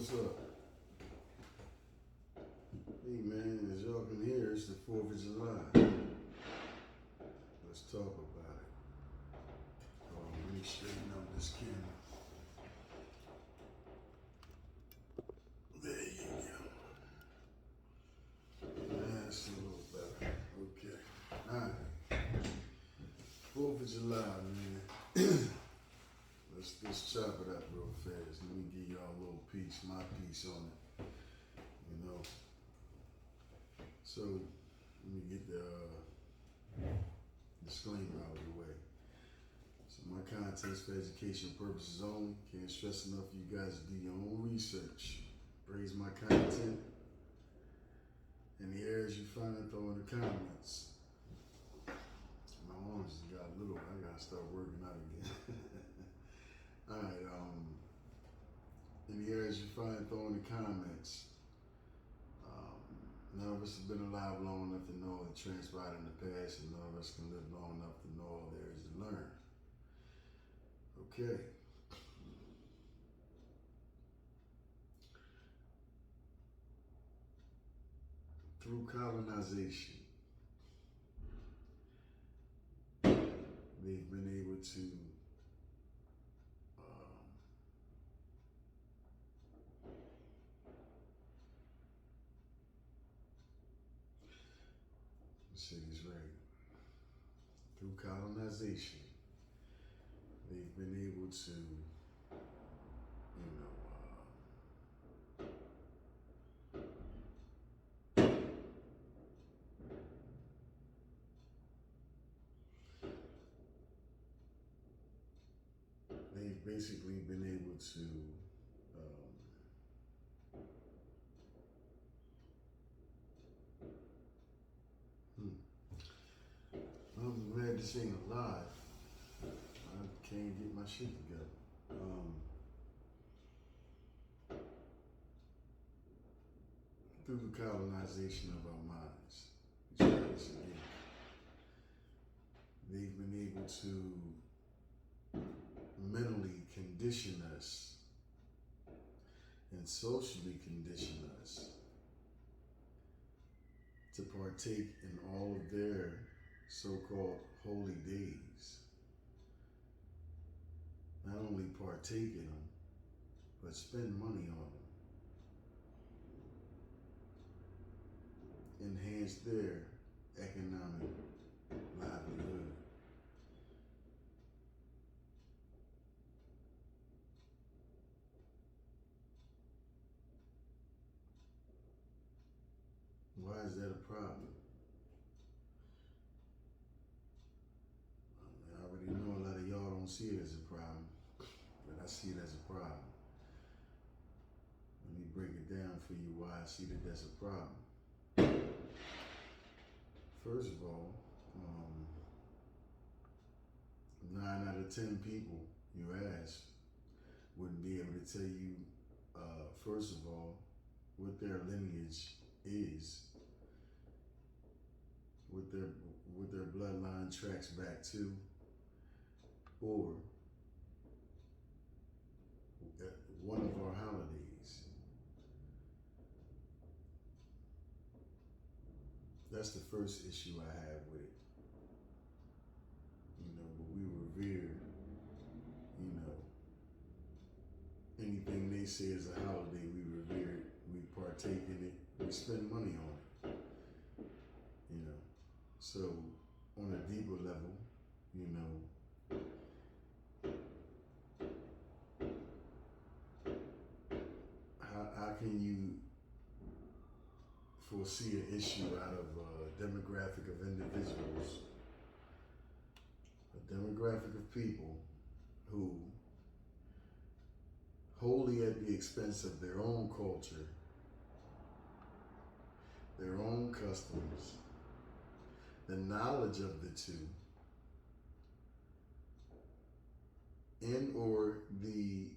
what's up? Hey man, as y'all can hear, it's the 4th of July. Let's talk about it. Let me straighten up this camera. There you go. That's a little better. Okay. Alright. 4th of July, man. Let's chop it up real fast. Let me give y'all a little piece, my piece on it. You know. So let me get the disclaimer out of the way. So my content's for education purposes only. Can't stress enough for you guys to do your own research. Praise my content. Any errors you find, throw in the comments. My arms just got little. I gotta start working out again. Alright, any errors you find, throw in the comments. None of us have been alive long enough to know what transpired in the past, and none of us can live long enough to know all there is to learn. Okay. Through colonization, they've been able to let's say this right. Through colonization, they've been able to, they've basically been able to I'm glad this ain't alive. I can't get my shit together. Through the colonization of our minds, let's try this again. They've been able to mentally condition us and socially condition us to partake in all of their so-called holy days. Not only partake in them, but spend money on them. Enhance their economic livelihood. Why is that a problem? I already know a lot of y'all don't see it as a problem, but I see it as a problem. Let me break it down for you why I see that that's a problem. First of all, 9 out of 10 people you ask wouldn't be able to tell you, first of all, what their lineage is, what their bloodline tracks back to, or one of our holidays. That's the first issue I have with it. But we revere, anything they say is a holiday, we revere it, we partake in it, we spend money on it. So on a deeper level, how can you foresee an issue out of a demographic of individuals, a demographic of people who, wholly at the expense of their own culture, their own customs, the knowledge of the two, and or the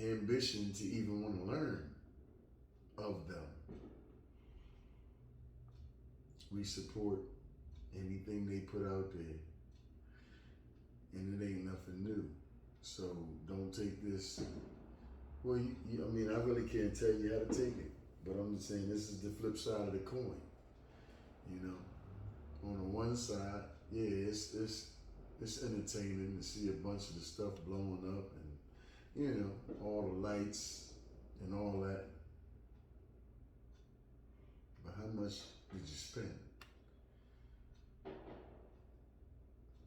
ambition to even want to learn of them. We support anything they put out there, and it ain't nothing new. So don't take this Well, I mean, I really can't tell you how to take it, but I'm just saying this is the flip side of the coin. You know, on the one side, yeah, it's entertaining to see a bunch of the stuff blowing up and all the lights and all that. But how much did you spend?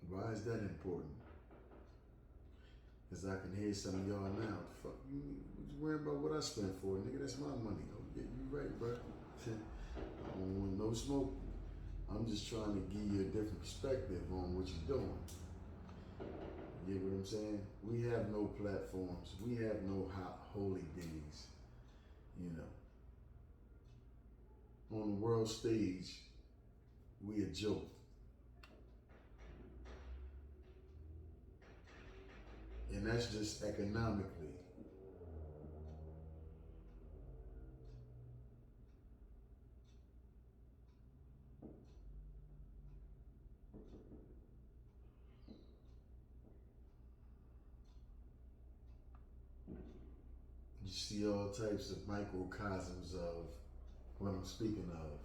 Why is that important? Because I can hear some of y'all now. Fuck you worrying about what I spent for, nigga? That's my money. Oh, yeah, you right, bro. I don't want no smoke. I'm just trying to give you a different perspective on what you're doing. You get what I'm saying? We have no platforms. We have no holy days. You know, on the world stage, we a joke. And that's just economically. You see all types of microcosms of what I'm speaking of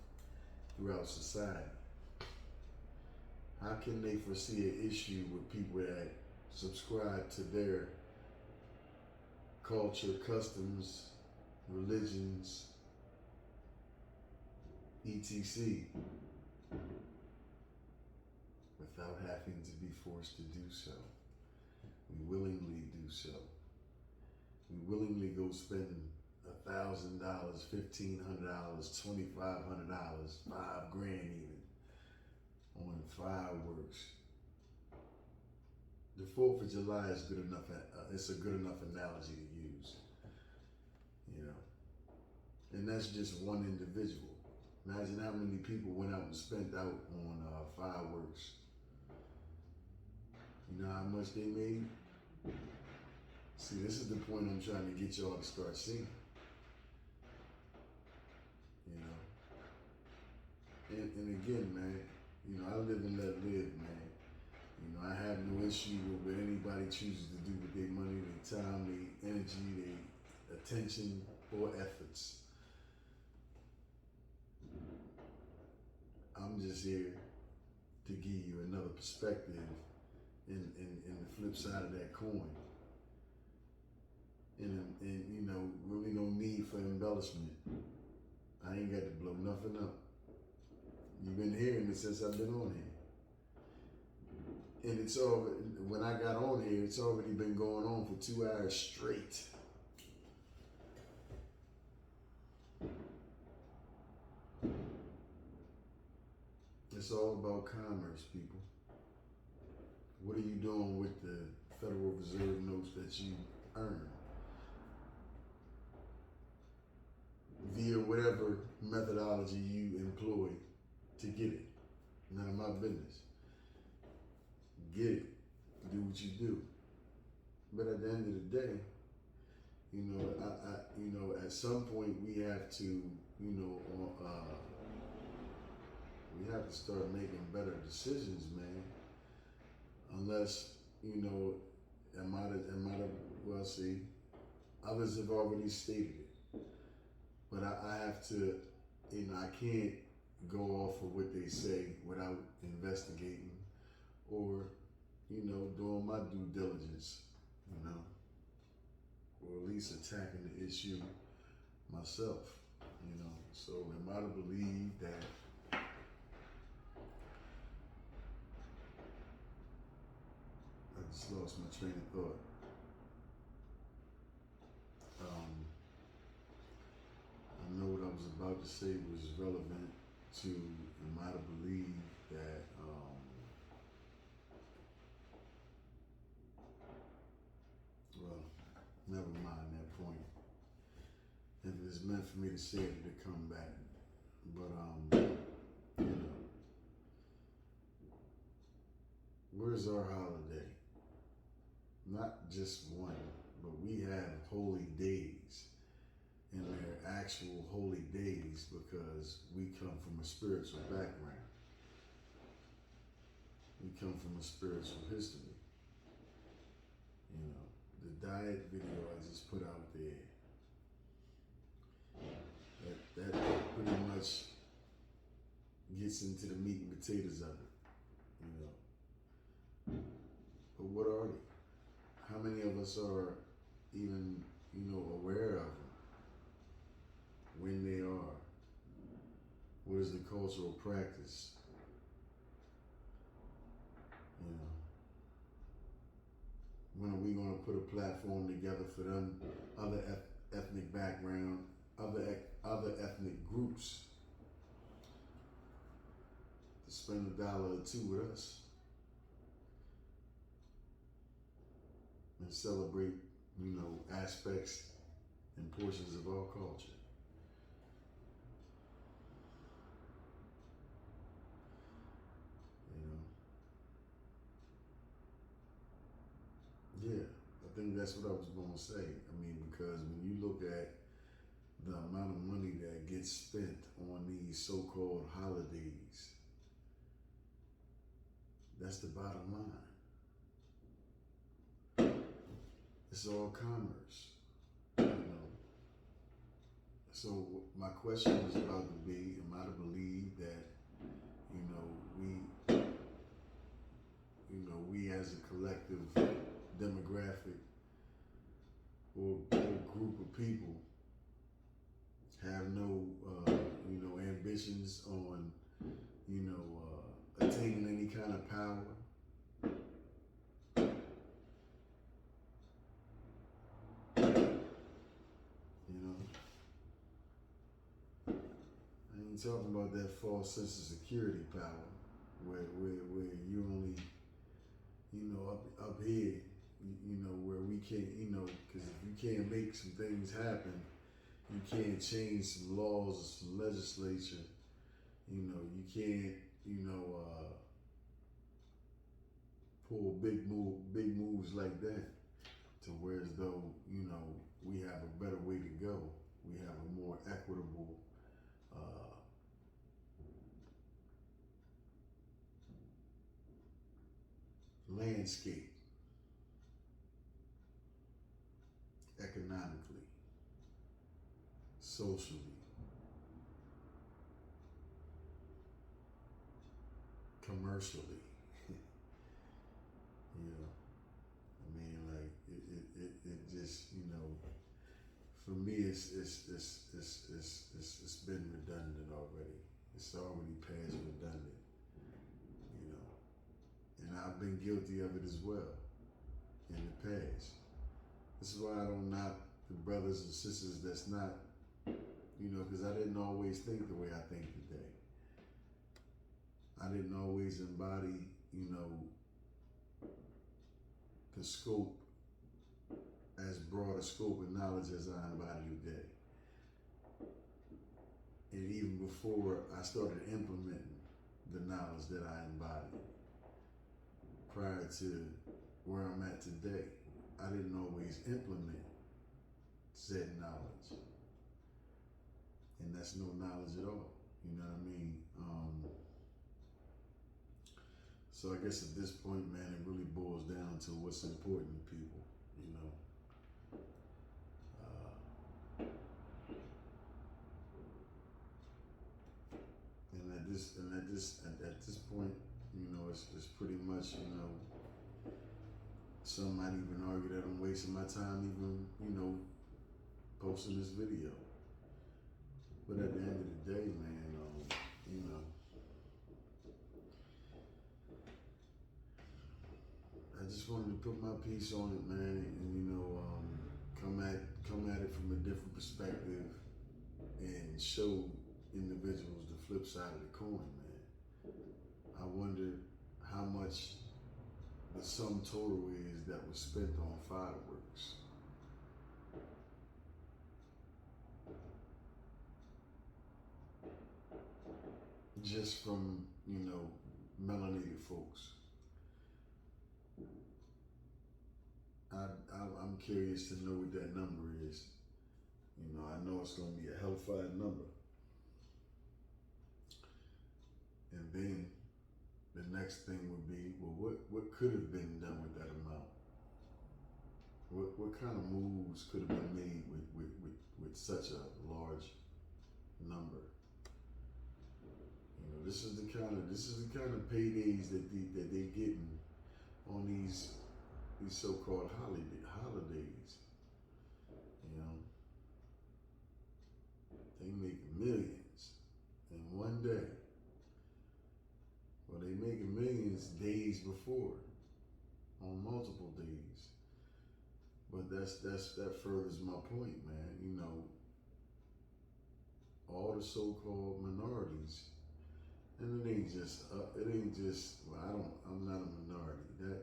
throughout society. How can they foresee an issue with people that subscribe to their culture, customs, religions, etc., without having to be forced to do so? We willingly do so. We willingly go spend $1,000, $1,500, $2,500, $5,000 even on fireworks. The 4th of July is good enough. It's a good enough analogy to use, you know. And that's just one individual. Imagine how many people went out and spent out on fireworks. You know how much they made? See, this is the point I'm trying to get y'all to start seeing. You know. And again, man, you know, I live and let live, man. You know, I have no issue with what anybody chooses to do with their money, their time, their energy, their attention, or efforts. I'm just here to give you another perspective in the flip side of that coin. And you know, really no need for embellishment. I ain't got to blow nothing up. You've been hearing it since I've been on here. And it's already, when I got on here, it's already been going on for 2 hours straight. It's all about commerce, people. What are you doing with the Federal Reserve notes that you earn? Via whatever methodology you employ to get it. None of my business. Get it. Do what you do. But at the end of the day, you know, at some point we have to, we have to start making better decisions, man. Unless, well, see, others have already stated it. But I have to, I can't go off of what they say without investigating or, doing my due diligence, or at least attacking the issue myself, So am I to believe that I just lost my train of thought. I know what I was about to say was relevant to, am I to believe that, well, never mind that point. If it's meant for me to say it, to come back. But, where's our holiday? Not just one, but we have holy days. And they're actual holy days because we come from a spiritual background. We come from a spiritual history. the diet video I just put out there, that pretty much gets into the meat and potatoes of it, you know. But what are they? How many of us are even, aware of them? When they are? What is the cultural practice? You know, when are we going to put a platform together for them other ethnic background, other ethnic groups to spend $1 or $2 with us and celebrate, aspects and portions of our culture? Yeah, I think that's what I was going to say. I mean, because when you look at the amount of money that gets spent on these so-called holidays, that's the bottom line. It's all commerce, So my question is about to be, am I to believe that, we as a collective demographic or group of people have no, ambitions on, attaining any kind of power? I ain't talking about that false sense of security power where you only, up here, where we can't, because if you can't make some things happen, you can't change some laws or some legislature, you can't, pull big moves like that to where as though, we have a better way to go. We have a more equitable landscape economically, socially, commercially. I mean, like it just, for me, it's been redundant already. It's already past redundant, and I've been guilty of it as well in the past. This is why I don't knock the brothers and sisters that's not, because I didn't always think the way I think today. I didn't always embody, the scope, as broad a scope of knowledge as I embody today. And even before I started implementing the knowledge that I embodied prior to where I'm at today, I didn't always implement said knowledge. And that's no knowledge at all. You know what I mean? So I guess at this point, man, it really boils down to what's important to people, And at this point, it's pretty much, some might even argue that I'm wasting my time even, posting this video. But at the end of the day, man, I just wanted to put my piece on it, man, and come at it from a different perspective and show individuals the flip side of the coin, man. I wonder how much the sum total is that was spent on fireworks. Just from, melanated folks. I'm curious to know what that number is. I know it's going to be a hellfire number. And then the next thing would be, well, what could have been done with that amount? what kind of moves could have been made with such a large number? You know, this is the kind of paydays that they getting on these so-called holidays. You know, they make millions in one day. Well, they making millions days before, on multiple days. But that furthers my point, man. You know, all the so-called minorities, and it ain't just. Well, I'm not a minority. That,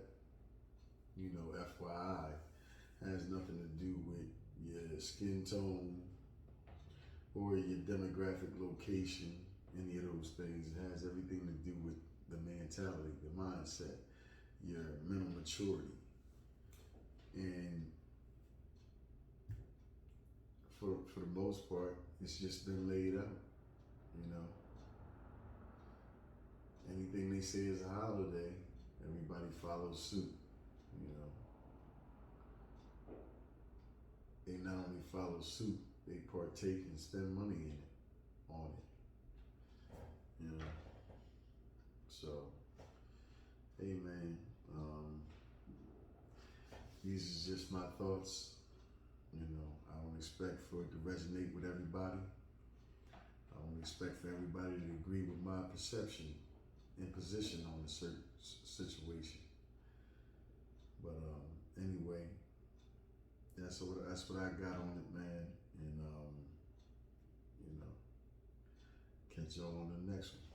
you know, FYI, has nothing to do with your skin tone or your demographic location. Any of those things. It has everything to do with the mentality, the mindset, your mental maturity, and for the most part, it's just been laid out. You know, anything they say is a holiday, everybody follows suit. You know, they not only follow suit, they partake and spend money in it, on it. You know, so hey man, these is just my thoughts. You know, I don't expect for it to resonate with everybody. I don't expect for everybody to agree with my perception and position on a certain situation. But anyway, that's what I got on it, man. And you know, catch y'all on the next one.